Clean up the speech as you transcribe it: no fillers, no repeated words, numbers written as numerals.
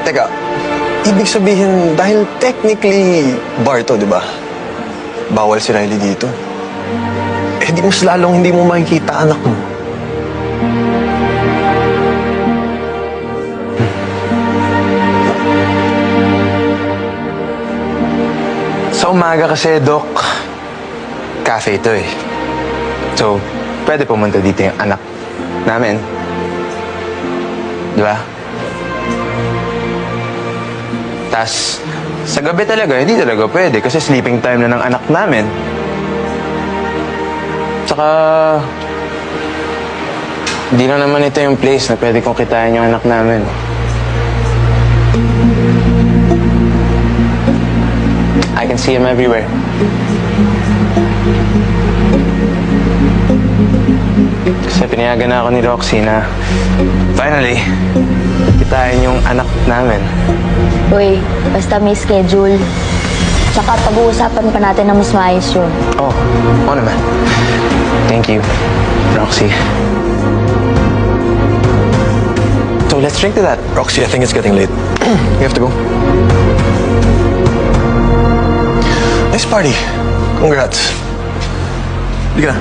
Teka, ibig sabihin, dahil technically bar to, di ba? Bawal si Riley dito. Eh, di mas lalong hindi mo makikita anak mo. Sa umaga kasi, Doc, cafe ito eh. So, pwede pumunta dito yung anak namin. Di ba? Tas, sa gabi talaga, hindi talaga pwede kasi sleeping time na ng anak namin. Tsaka, hindi na naman ito yung place na pwede kong kitain yung anak namin. I can see him everywhere. Kasi pinayagan na ako ni Roxy na finally, kitain yung anak namin. Uy, basta may schedule. Tsaka pag-uusapan pa natin na mas maayos yun. Oh, oo naman. Thank you, Roxy. So let's drink to that. Roxy, I think it's getting late. We have to go. Nice party. Congrats. Hindi ka na.